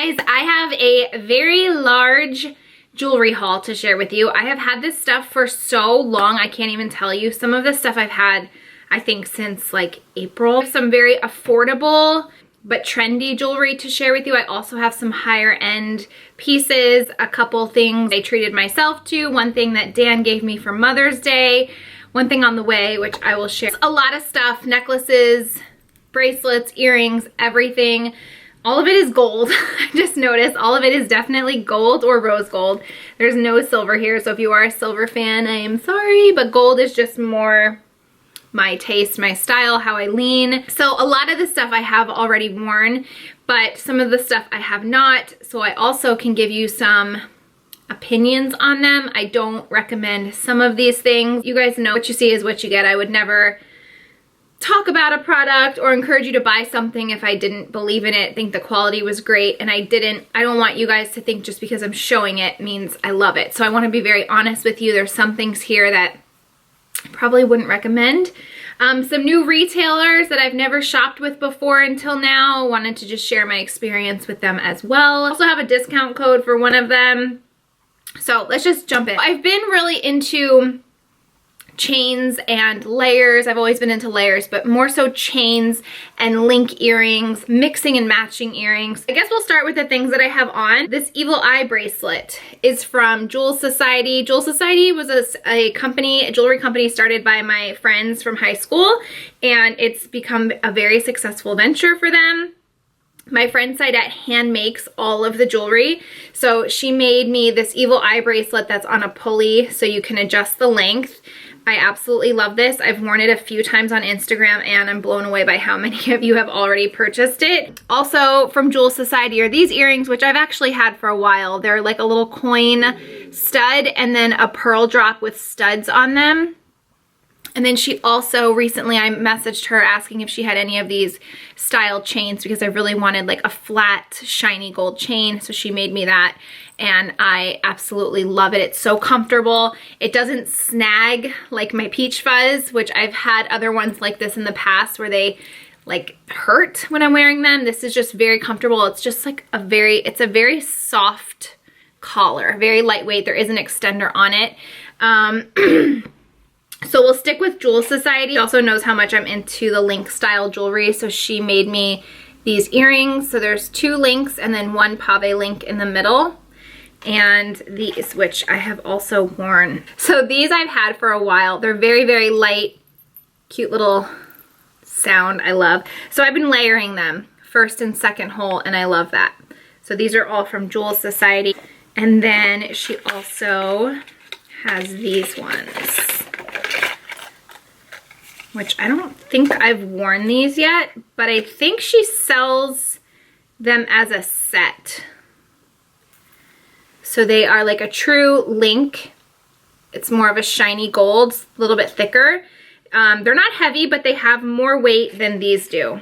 guys, I have a very large jewelry haul to share with you. I have had this stuff for so long, I can't even tell you. Some of this stuff I've had, I think, since like April. Some very affordable but trendy jewelry to share with you. I also have some higher end pieces, a couple things I treated myself to, one thing that Dan gave me for Mother's Day, one thing on the way, which I will share. A lot of stuff, necklaces, bracelets, earrings, everything. All of it is gold. I just noticed all of it is definitely gold or rose gold. There's no silver here, so if you are a silver fan, I am sorry, but gold is just more my taste, my style, how I lean. So a lot of the stuff I have already worn, but some of the stuff I have not, so I also can give you some opinions on them. I don't recommend some of these things. You guys know what you see is what you get. I would never talk about a product or encourage you to buy something if I didn't believe in it, think the quality was great, and I don't want you guys to think just because I'm showing it means I love it. So I want to be very honest with you. There's some things here that I probably wouldn't recommend. Some new retailers that I've never shopped with before until now. Wanted to just share my experience with them as well. I also have a discount code for one of them. So let's just jump in. I've been really into chains and layers. I've always been into layers, but more so chains and link earrings, mixing and matching earrings. I guess we'll start with the things that I have on. This evil eye bracelet is from Jules Society. Jules Society was a company, a jewelry company started by my friends from high school, and it's become a very successful venture for them. My friend Saidette hand makes all of the jewelry. So she made me this evil eye bracelet that's on a pulley so you can adjust the length. I absolutely love this. I've worn it a few times on Instagram and I'm blown away by how many of you have already purchased it. Also from Jules Society are these earrings, which I've actually had for a while. They're like a little coin stud and then a pearl drop with studs on them. And then she also recently, I messaged her asking if she had any of these style chains because I really wanted like a flat, shiny gold chain. So she made me that and I absolutely love it. It's so comfortable. It doesn't snag like my Peach Fuzz, which I've had other ones like this in the past where they like hurt when I'm wearing them. This is just very comfortable. It's just like it's a very soft collar, very lightweight. There is an extender on it. So we'll stick with Jules Society. She also knows how much I'm into the link style jewelry, so she made me these earrings. So there's 2 links and then 1 pave link in the middle. And these, which I have also worn. So these I've had for a while. They're very, very light, cute little sound I love. So I've been layering them first and second hole, and I love that. So these are all from Jules Society. And then she also has these ones, which I don't think I've worn these yet, but I think she sells them as a set. So they are like a true link. It's more of a shiny gold, a little bit thicker. They're not heavy, but they have more weight than these do.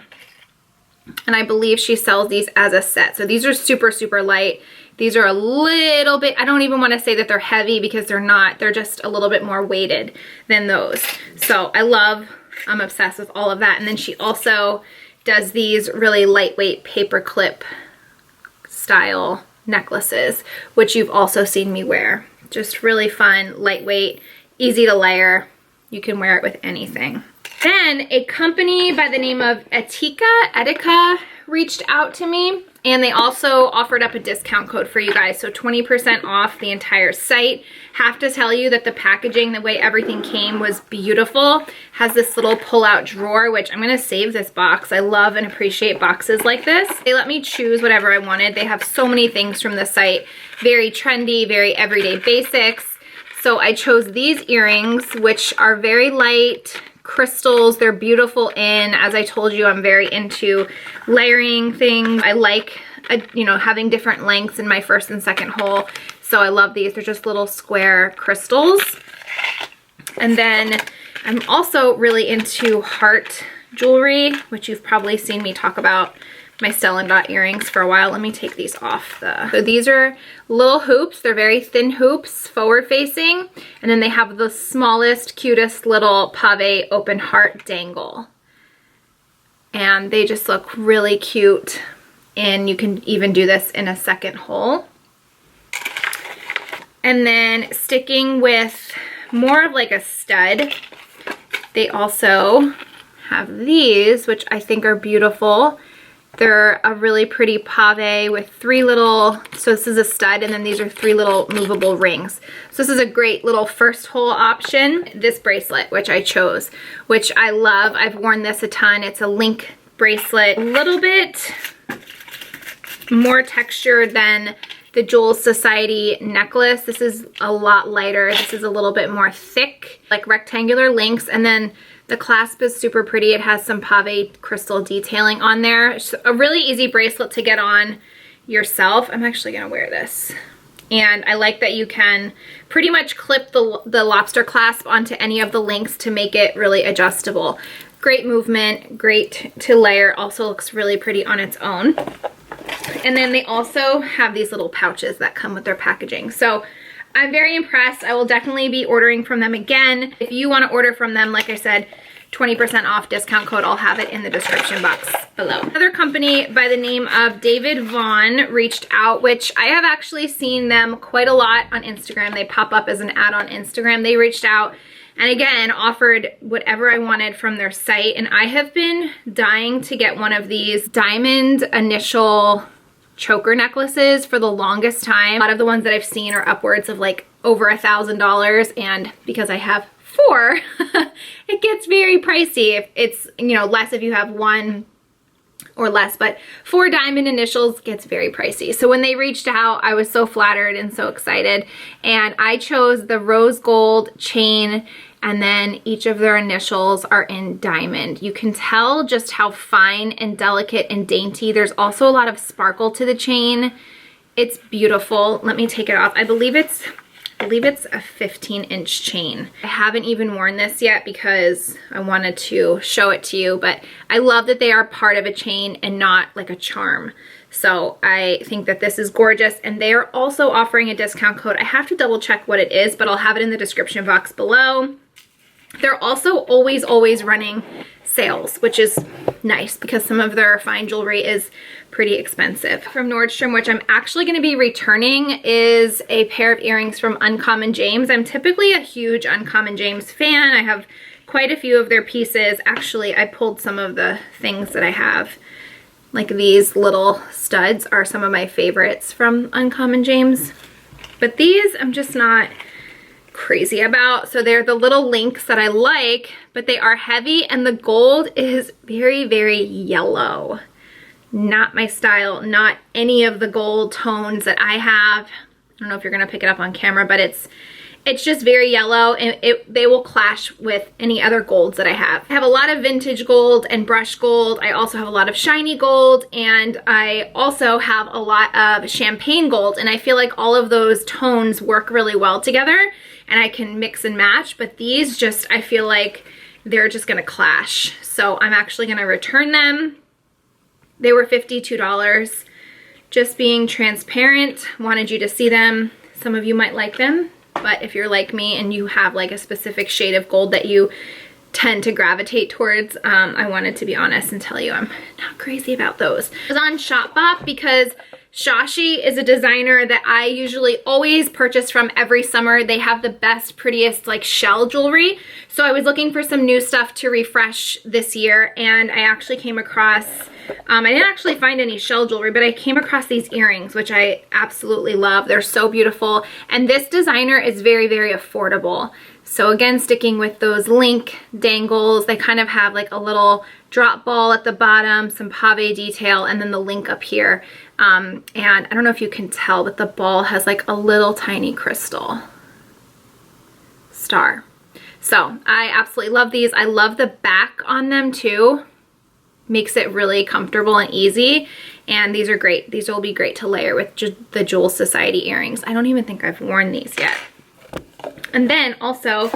And I believe she sells these as a set. So these are super, super light. These are a little bit, I don't even want to say that they're heavy because they're not. They're just a little bit more weighted than those. So I'm obsessed with all of that. And then she also does these really lightweight paper clip style necklaces, which you've also seen me wear. Just really fun, lightweight, easy to layer. You can wear it with anything. Then a company by the name of Etika reached out to me, and they also offered up a discount code for you guys, so 20% off the entire site. Have to tell you that the packaging, the way everything came, was beautiful. Has this little pull-out drawer, which I'm gonna save this box. I love and appreciate boxes like this. They let me choose whatever I wanted. They have so many things from the site. Very trendy, very everyday basics. So I chose these earrings, which are very light crystals. They're beautiful in, as I told you, I'm very into layering things. I like, having different lengths in my first and second hole. So I love these. They're just little square crystals. And then I'm also really into heart jewelry, which you've probably seen me talk about my Stella dot earrings for a while. Let me take these off. So these are little hoops. They're very thin hoops, forward facing. And then they have the smallest, cutest little pave open heart dangle. And they just look really cute and you can even do this in a second hole. And then sticking with more of like a stud, they also have these, which I think are beautiful. They're a really pretty pave with 3 little, so this is a stud, and then these are 3 little movable rings. So this is a great little first hole option. This bracelet, which I chose, which I love. I've worn this a ton. It's a link bracelet, a little bit more textured than the Jules Society necklace. This is a lot lighter. This is a little bit more thick, like rectangular links, and then the clasp is super pretty. It has some pave crystal detailing on there. It's a really easy bracelet to get on yourself. I'm actually gonna wear this. And I like that you can pretty much clip the lobster clasp onto any of the links to make it really adjustable. Great movement, great to layer. Also looks really pretty on its own. And then they also have these little pouches that come with their packaging. So I'm very impressed. I will definitely be ordering from them again. If you want to order from them, like I said, 20% off discount code. I'll have it in the description box below. Another company by the name of David Vaughan reached out, which I have actually seen them quite a lot on Instagram. They pop up as an ad on Instagram. They reached out and again offered whatever I wanted from their site. And I have been dying to get one of these diamond initial choker necklaces for the longest time. A lot of the ones that I've seen are upwards of like over $1,000, and because I have 4, it gets very pricey. If it's, you know, less if you have 1 or less, but 4 diamond initials gets very pricey. So when they reached out, I was so flattered and so excited, and I chose the rose gold chain, and then each of their initials are in diamond. You can tell just how fine and delicate and dainty. There's also a lot of sparkle to the chain. It's beautiful. Let me take it off. I believe it's a 15-inch chain. I haven't even worn this yet because I wanted to show it to you, but I love that they are part of a chain and not like a charm. So I think that this is gorgeous, and they are also offering a discount code. I have to double check what it is, but I'll have it in the description box below. They're also always running sales, which is nice because some of their fine jewelry is pretty expensive. From Nordstrom, which I'm actually going to be returning, is a pair of earrings from Uncommon James. I'm typically a huge Uncommon James fan. I have quite a few of their pieces. Actually, I pulled some of the things that I have. Like these little studs are some of my favorites from Uncommon James. But these I'm just not crazy about. So they're the little links that I like, but they are heavy, and the gold is very yellow. Not my style, not any of the gold tones that I have. I don't know if you're gonna pick it up on camera, but it's just very yellow, and they will clash with any other golds that I have. I have a lot of vintage gold and brushed gold. I also have a lot of shiny gold, and I also have a lot of champagne gold, and I feel like all of those tones work really well together, and I can mix and match, but these just, I feel like they're just gonna clash. So I'm actually gonna return them. They were $52. Just being transparent, wanted you to see them. Some of you might like them, but if you're like me and you have like a specific shade of gold that you tend to gravitate towards, I wanted to be honest and tell you I'm not crazy about those. I was on Shopbop because Shashi is a designer that I usually always purchase from every summer. They have the best, prettiest like shell jewelry. So I was looking for some new stuff to refresh this year, and I actually came across, I didn't actually find any shell jewelry, but I came across these earrings, which I absolutely love. They're so beautiful. And this designer is very affordable. So again, sticking with those link dangles, they kind of have like a little drop ball at the bottom, some pave detail, and then the link up here. And I don't know if you can tell, but the ball has like a little tiny crystal star. So I absolutely love these. I love the back on them too. Makes it really comfortable and easy. And these are great. These will be great to layer with the Jules Society earrings. I don't even think I've worn these yet. And then also,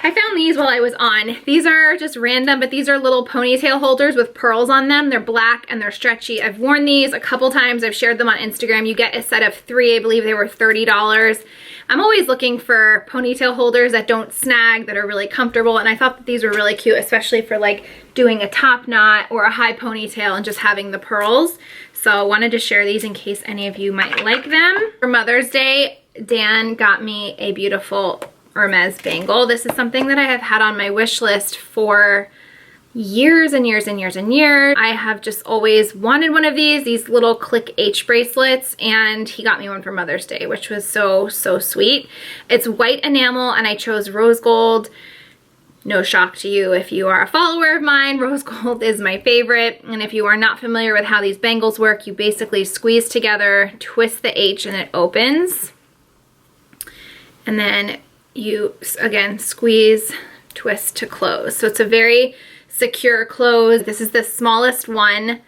I found these while I was on. These are just random, but these are little ponytail holders with pearls on them. They're black and they're stretchy. I've worn these a couple times. I've shared them on Instagram. You get a set of 3. I believe they were $30. I'm always looking for ponytail holders that don't snag, that are really comfortable, and I thought that these were really cute, especially for like doing a top knot or a high ponytail and just having the pearls. So I wanted to share these in case any of you might like them. For Mother's Day, Dan got me a beautiful Hermes bangle. This is something that I have had on my wish list for years and years and years and years. I have just always wanted one of these little click H bracelets, and he got me one for Mother's Day, which was so, so sweet. It's white enamel and I chose rose gold. No shock to you if you are a follower of mine, rose gold is my favorite. And if you are not familiar with how these bangles work, you basically squeeze together, twist the H, and it opens. And then you, again, squeeze, twist to close. So it's a very secure close. This is the smallest one,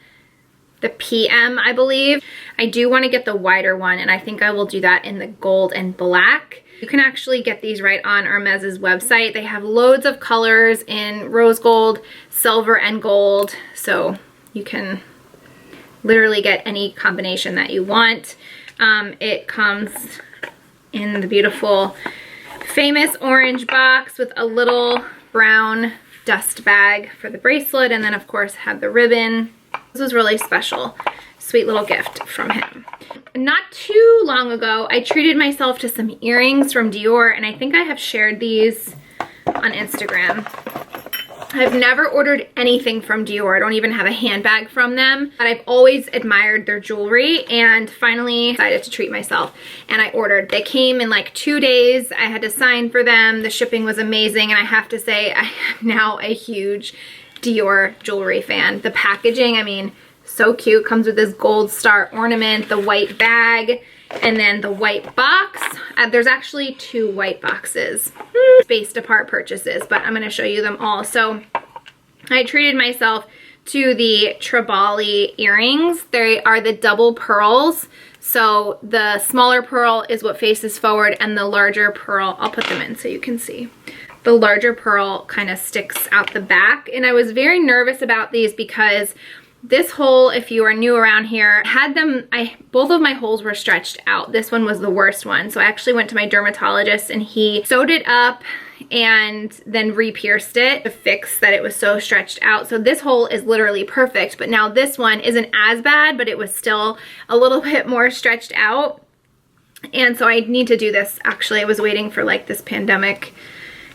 the PM, I believe. I do want to get the wider one, and I think I will do that in the gold and black. You can actually get these right on Hermes's website. They have loads of colors in rose gold, silver, and gold. So you can literally get any combination that you want. It comes in the beautiful famous orange box with a little brown dust bag for the bracelet, and then of course had the ribbon. This was really special. Sweet little gift from him. Not too long ago, I treated myself to some earrings from Dior, and I think I have shared these on Instagram. I've never ordered anything from Dior. I don't even have a handbag from them, but I've always admired their jewelry, and finally decided to treat myself, and I ordered. They came in like 2 days. I had to sign for them. The shipping was amazing, and I have to say I am now a huge Dior jewelry fan. The packaging, I mean, so cute. Comes with this gold star ornament, the white bag, and then the white box. There's actually 2 white boxes. Spaced apart purchases, but I'm going to show you them all. So I treated myself to the Tribali earrings. They are the double pearls. So the smaller pearl is what faces forward, and the larger pearl, I'll put them in so you can see. The larger pearl kind of sticks out the back, and I was very nervous about these because this hole, if you are new around here, had them, both of my holes were stretched out. This one was the worst one. So I actually went to my dermatologist, and he sewed it up and then re-pierced it to fix that it was so stretched out. So this hole is literally perfect, but now this one isn't as bad, but it was still a little bit more stretched out. And so I need to do this. Actually, I was waiting for like this pandemic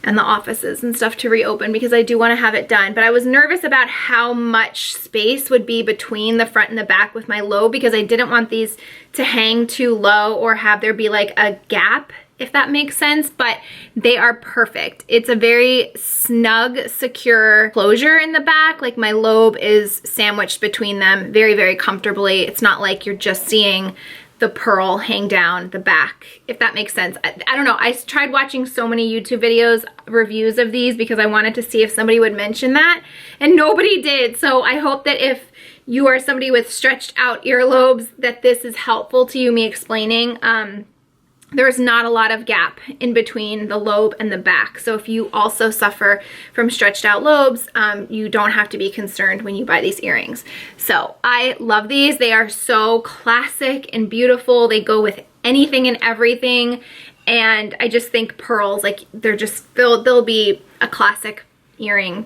and the offices and stuff to reopen because I do want to have it done. But I was nervous about how much space would be between the front and the back with my lobe, because I didn't want these to hang too low or have there be like a gap, if that makes sense. But they are perfect. It's a very snug, secure closure in the back. Like my lobe is sandwiched between them very, very comfortably. It's not like you're just seeing the pearl hang down the back, if that makes sense. I don't know. I tried watching so many YouTube videos, reviews of these, because I wanted to see if somebody would mention that, and nobody did. So I hope that if you are somebody with stretched out earlobes, that this is helpful to you, me explaining. There's not a lot of gap in between the lobe and the back. So if you also suffer from stretched out lobes, you don't have to be concerned when you buy these earrings. So I love these. They are so classic and beautiful. They go with anything and everything. And I just think pearls, like they'll be a classic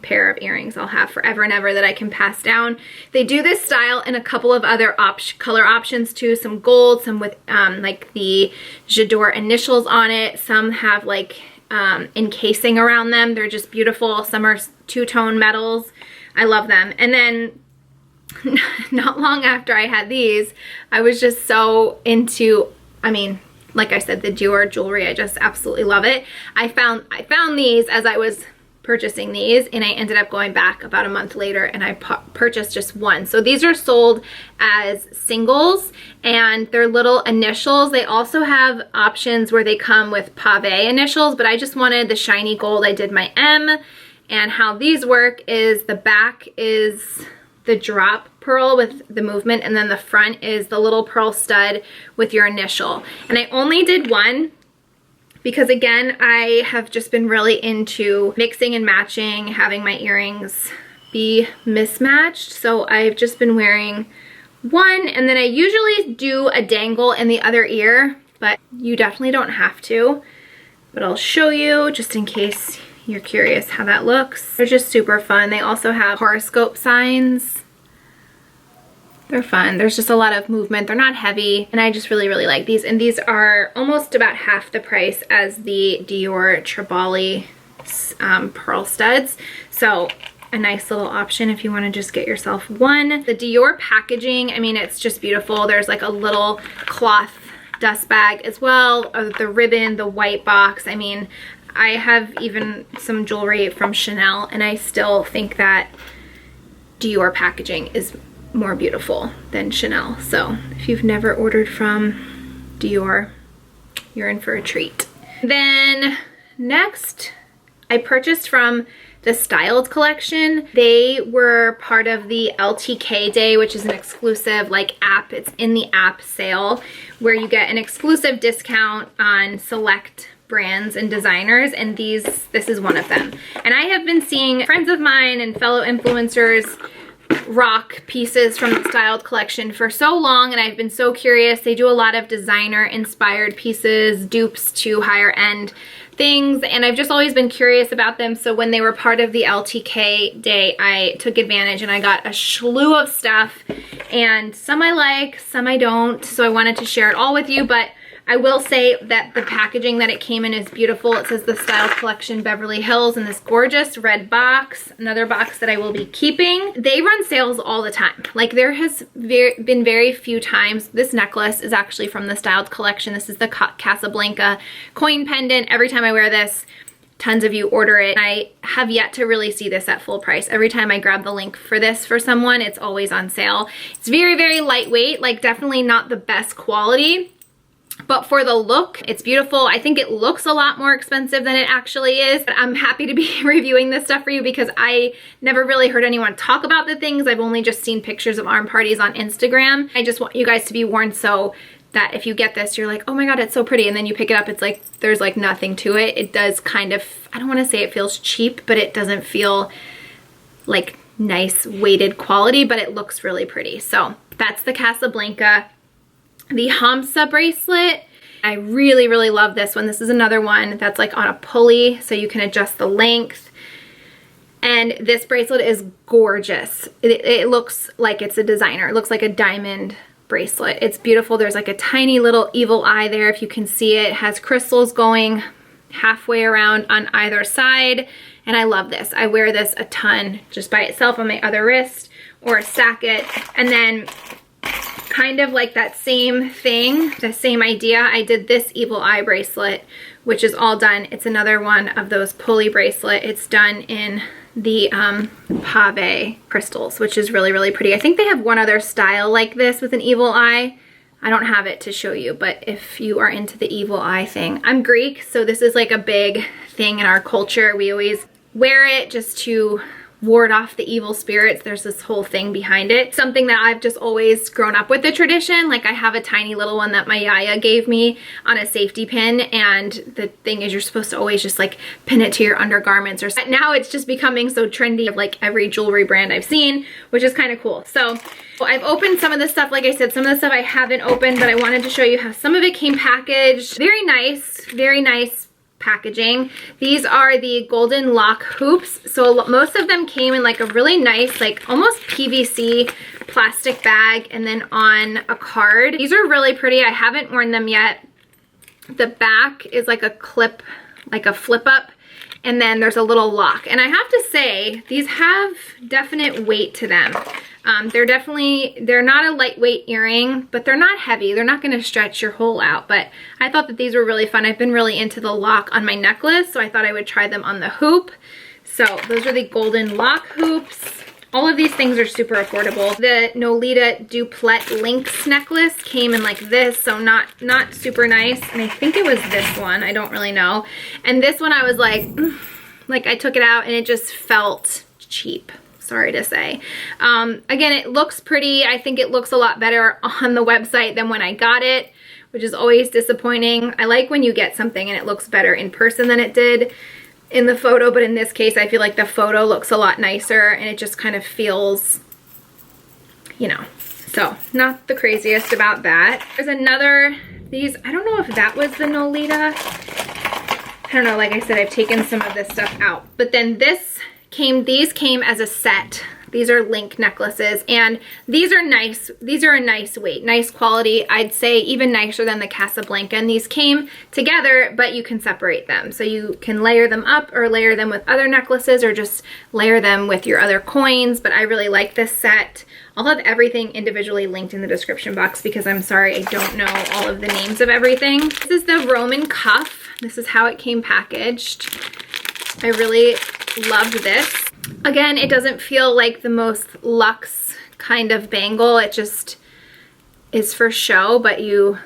pair of earrings I'll have forever and ever that I can pass down. They do this style in a couple of other color options too. Some gold, some with like the J'adore initials on it. Some have like encasing around them. They're just beautiful. Some are two-tone metals. I love them. And then not long after I had these, I was just so into, I mean, like I said, the Dior jewelry. I just absolutely love it. I found these as I was purchasing these, and I ended up going back about a month later and I purchased just one. So these are sold as singles, and they're little initials. They also have options where they come with pave initials, but I just wanted the shiny gold. I did my M, and how these work is the back is the drop pearl with the movement, and then the front is the little pearl stud with your initial. And I only did one because, again, I have just been really into mixing and matching, having my earrings be mismatched. So I've just been wearing one, and then I usually do a dangle in the other ear, but you definitely don't have to. But I'll show you just in case you're curious how that looks. They're just super fun. They also have horoscope signs They're fun. There's just a lot of movement. They're not heavy, and I just really, really like these. And these are almost about half the price as the Dior Tribali pearl studs. So a nice little option if you want to just get yourself one. The Dior packaging, I mean, it's just beautiful. There's like a little cloth dust bag as well, the ribbon, the white box. I mean, I have even some jewelry from Chanel, and I still think that Dior packaging is more beautiful than Chanel. So if you've never ordered from Dior, you're in for a treat. Then next, I purchased from the Styled collection. They were part of the LTK day, which is an exclusive like app. It's in the app sale where you get an exclusive discount on select brands and designers, and this is one of them. And I have been seeing friends of mine and fellow influencers rock pieces from the Styled collection for so long, and I've been so curious. They do a lot of designer inspired pieces, dupes to higher end things, and I've just always been curious about them. So when they were part of the LTK day, I took advantage and I got a slew of stuff, and some I like, some I don't, so I wanted to share it all with you. But I will say that the packaging that it came in is beautiful. It says the Styled Collection Beverly Hills in this gorgeous red box, another box that I will be keeping. They run sales all the time. Like, there has been very few times. This necklace is actually from the Styled Collection. This is the Casablanca coin pendant. Every time I wear this, tons of you order it. I have yet to really see this at full price. Every time I grab the link for this for someone, it's always on sale. It's very, very lightweight, like definitely not the best quality. But for the look, it's beautiful. I think it looks a lot more expensive than it actually is. But I'm happy to be reviewing this stuff for you because I never really heard anyone talk about the things. I've only just seen pictures of arm parties on Instagram. I just want you guys to be warned so that if you get this, you're like, oh my God, it's so pretty. And then you pick it up, it's like, there's like nothing to it. It does kind of, I don't want to say it feels cheap, but it doesn't feel like nice weighted quality, but it looks really pretty. So that's the Casablanca. The Hamsa bracelet, I really, really love this one. This is another one that's like on a pulley, so you can adjust the length. And this bracelet is gorgeous. It looks like it's a designer. It looks like a diamond bracelet. It's beautiful. There's like a tiny little evil eye there if you can see it. It has crystals going halfway around on either side. And I love this. I wear this a ton just by itself on my other wrist or stack it. And then kind of like that same thing, the same idea, I did this evil eye bracelet, which is all done. It's another one of those pulley bracelet. It's done in the pave crystals, which is really, really pretty. I think they have one other style like this with an evil eye. I don't have it to show you, but if you are into the evil eye thing. I'm Greek, so this is like a big thing in our culture. We always wear it just to ward off the evil spirits. There's this whole thing behind it. Something that I've just always grown up with the tradition. Like, I have a tiny little one that my yaya gave me on a safety pin, and the thing is you're supposed to always just like pin it to your undergarments or something. Now it's just becoming so trendy of like every jewelry brand I've seen, which is kind of cool. So I've opened some of the stuff. Like I said, some of the stuff I haven't opened, but I wanted to show you how some of it came packaged. Very nice packaging. These are the golden lock hoops. So most of them came in like a really nice, like almost PVC plastic bag and then on a card. These are really pretty. I haven't worn them yet. The back is like a clip, like a flip up, and then there's a little lock. And I have to say, these have definite weight to them. They're not a lightweight earring, but they're not heavy. They're not gonna stretch your hole out, but I thought that these were really fun. I've been really into the lock on my necklace, so I thought I would try them on the hoop. So those are the golden lock hoops. All of these things are super affordable. The Nolita Duplet Lynx necklace came in like this, so not super nice. And I think it was this one, I don't really know. And this one I was like I took it out and it just felt cheap. Sorry to say. Again, it looks pretty. I think it looks a lot better on the website than when I got it, which is always disappointing. I like when you get something and it looks better in person than it did in the photo, but in this case, I feel like the photo looks a lot nicer and it just kind of feels, you know, so not the craziest about that. There's another, these, I don't know if that was the Nolita. I don't know, like I said, I've taken some of this stuff out, but then these came as a set. These are link necklaces, and these are nice. These are a nice weight, nice quality. I'd say even nicer than the Casablanca. And these came together, but you can separate them. So you can layer them up or layer them with other necklaces or just layer them with your other coins. But I really like this set. I'll have everything individually linked in the description box because I'm sorry, I don't know all of the names of everything. This is the Roman cuff. This is how it came packaged. I really loved this. Again, it doesn't feel like the most luxe kind of bangle. It just is for show, but you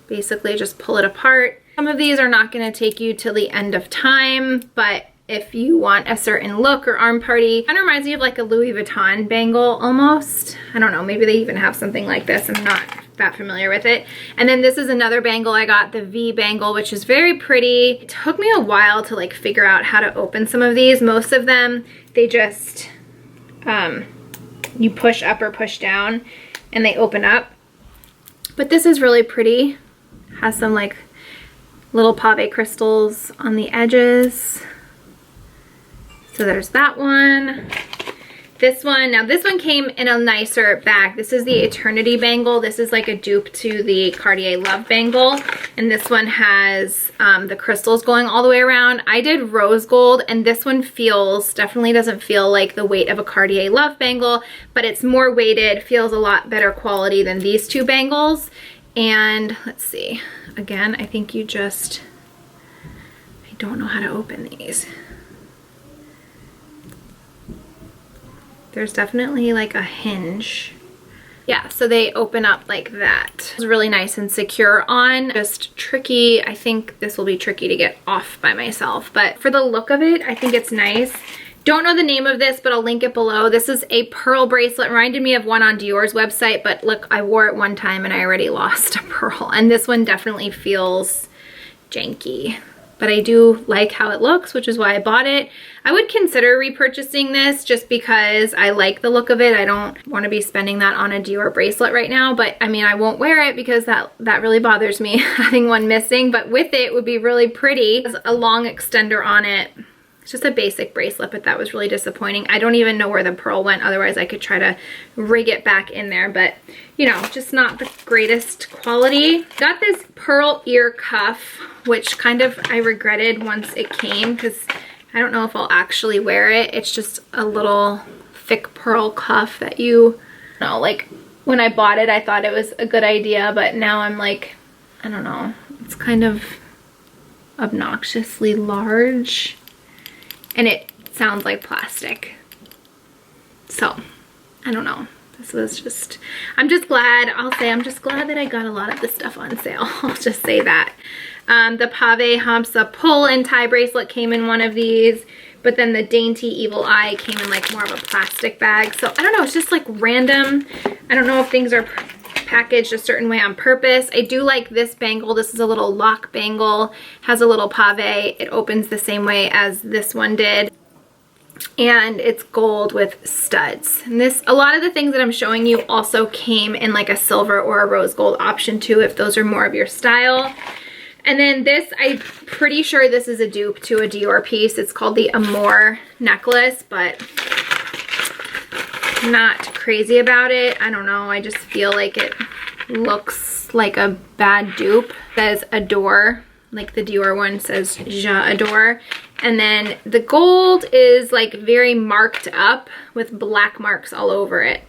basically just pull it apart. Some of these are not going to take you till the end of time, but if you want a certain look or arm party, it kind of reminds me of like a Louis Vuitton bangle almost. I don't know, maybe they even have something like this. I'm not that familiar with it. And then this is another bangle I got, the V bangle, which is very pretty. It took me a while to like figure out how to open some of these. Most of them, they just, you push up or push down and they open up. But this is really pretty. Has some like little pave crystals on the edges. So there's that one. This one, now this one came in a nicer bag. This is the Eternity bangle. This is like a dupe to the Cartier Love bangle. And this one has the crystals going all the way around. I did rose gold, and this one definitely doesn't feel like the weight of a Cartier Love bangle, but it's more weighted, feels a lot better quality than these two bangles. And let's see, again, I think I don't know how to open these. There's definitely like a hinge. Yeah, so they open up like that. It's really nice and secure on. Just tricky. I think this will be tricky to get off by myself, but for the look of it, I think it's nice. Don't know the name of this, but I'll link it below. This is a pearl bracelet. Reminded me of one on Dior's website, but look, I wore it one time and I already lost a pearl. And this one definitely feels janky. But I do like how it looks, which is why I bought it. I would consider repurchasing this just because I like the look of it. I don't want to be spending that on a Dior bracelet right now, but I mean, I won't wear it because that really bothers me, having one missing, but with it would be really pretty. It has a long extender on it. It's just a basic bracelet, but that was really disappointing. I don't even know where the pearl went. Otherwise, I could try to rig it back in there, but you know, just not the greatest quality. Got this pearl ear cuff, which kind of I regretted once it came because I don't know if I'll actually wear it. It's just a little thick pearl cuff that like when I bought it, I thought it was a good idea, but now I'm like, I don't know. It's kind of obnoxiously large. And it sounds like plastic. So, I don't know. This was just, I'm just glad that I got a lot of this stuff on sale. I'll just say that. The Pave Hamsa pull and tie bracelet came in one of these, but then the Dainty Evil Eye came in like more of a plastic bag. So, I don't know, it's just like random. I don't know if things are packaged a certain way on purpose. I do like this bangle. This is a little lock bangle, has a little pave. It opens the same way as this one did. And it's gold with studs. And a lot of the things that I'm showing you also came in like a silver or a rose gold option too, if those are more of your style. And then this, I'm pretty sure this is a dupe to a Dior piece. It's called the Amour necklace, but not crazy about it. I don't know. I just feel like it looks like a bad dupe. It says Adore, like the Dior one says J'adore. And then the gold is like very marked up with black marks all over it.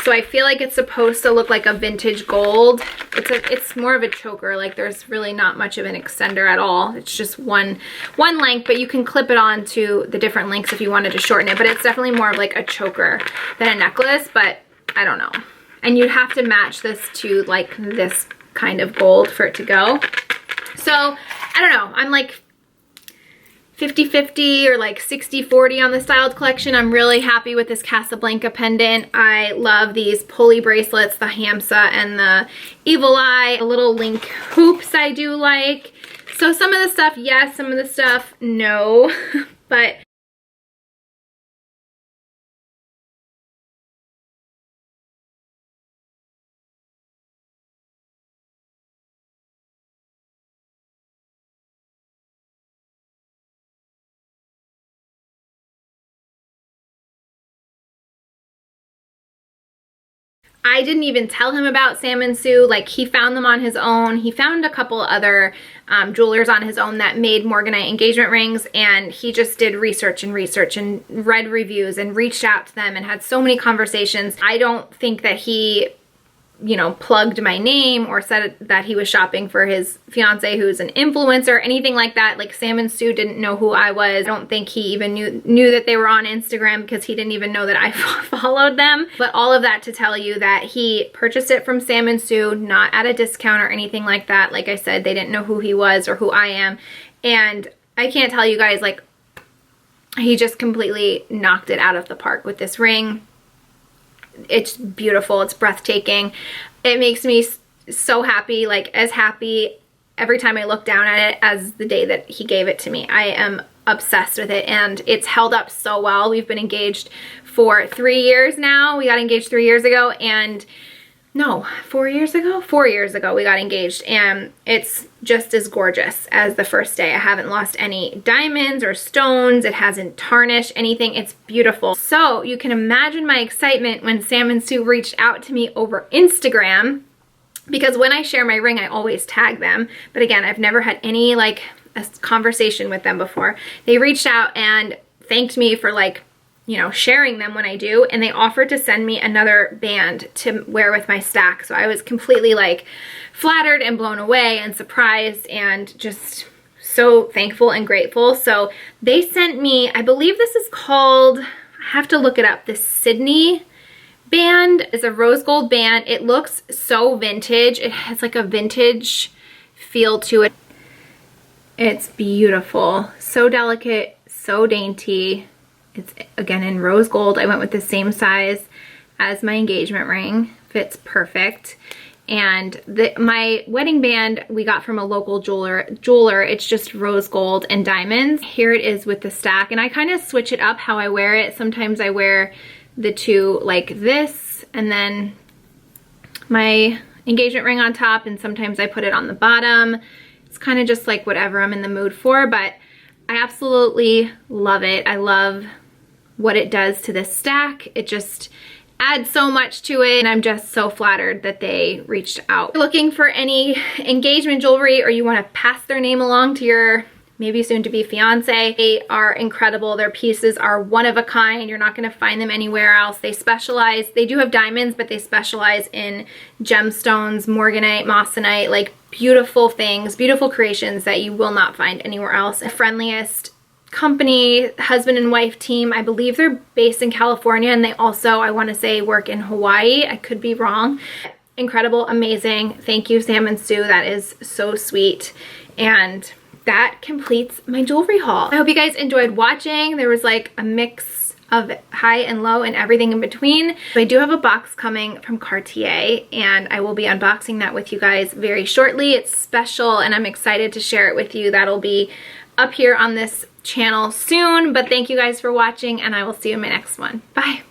So I feel like it's supposed to look like a vintage gold. It's more of a choker. Like there's really not much of an extender at all. It's just one length, but you can clip it on to the different lengths if you wanted to shorten it. But it's definitely more of like a choker than a necklace, but I don't know. And you'd have to match this to like this kind of gold for it to go. So I don't know. I'm like 50-50 or like 60-40 on the styled collection. I'm really happy with this Casablanca pendant. I love these pulley bracelets, the Hamsa and the Evil Eye. The little link hoops I do like. So some of the stuff, yes, some of the stuff, no. But I didn't even tell him about Sam and Sue. Like, he found them on his own. He found a couple other jewelers on his own that made morganite engagement rings, and he just did research and read reviews and reached out to them and had so many conversations. I don't think that he, you know, plugged my name or said that he was shopping for his fiance who's an influencer or anything like that. Like, Sam and Sue didn't know who I was. I don't think he even knew that they were on Instagram, because he didn't even know that I followed them. But all of that to tell you that he purchased it from Sam and Sue, not at a discount or anything like that. Like I said, they didn't know who he was or who I am. And I can't tell you guys, like, he just completely knocked it out of the park with this ring. It's beautiful. It's breathtaking. It makes me so happy, like as happy every time I look down at it as the day that he gave it to me. I am obsessed with it, and it's held up so well. We've been engaged for 3 years now. We got engaged 3 years ago, and no, 4 years ago? 4 years ago we got engaged, and it's just as gorgeous as the first day. I haven't lost any diamonds or stones. It hasn't tarnished anything. It's beautiful. So you can imagine my excitement when Sam and Sue reached out to me over Instagram, because when I share my ring, I always tag them. But again, I've never had any like a conversation with them before. They reached out and thanked me for, like, you know, sharing them when I do, and they offered to send me another band to wear with my stack. So I was completely like flattered and blown away and surprised and just so thankful and grateful. So they sent me, I believe this is called, I have to look it up, the Sydney band. It's a rose gold band. It looks so vintage. It has like a vintage feel to it. It's beautiful, so delicate, so dainty. It's again in rose gold. I went with the same size as my engagement ring. Fits perfect. And my wedding band we got from a local jeweler. It's just rose gold and diamonds. Here it is with the stack, and I kind of switch it up how I wear it. Sometimes I wear the two like this, and then my engagement ring on top, and sometimes I put it on the bottom. It's kind of just like whatever I'm in the mood for, but I absolutely love it. I love what it does to this stack. It just adds so much to it, and I'm just so flattered that they reached out. If you're looking for any engagement jewelry, or you want to pass their name along to your maybe soon to be fiance, they are incredible. Their pieces are one of a kind. You're not going to find them anywhere else. They specialize, they do have diamonds, but they specialize in gemstones, morganite, moissanite, like beautiful things, beautiful creations that you will not find anywhere else. The friendliest company, husband and wife team. I believe they're based in California, and they also, I want to say, work in Hawaii. I could be wrong. Incredible, amazing. Thank you, Sam and Sue. That is so sweet. And that completes my jewelry haul. I hope you guys enjoyed watching. There was like a mix of high and low and everything in between. So I do have a box coming from Cartier, and I will be unboxing that with you guys very shortly. It's special, and I'm excited to share it with you. That'll be up here on this channel soon. But thank you guys for watching, and I will see you in my next one. Bye.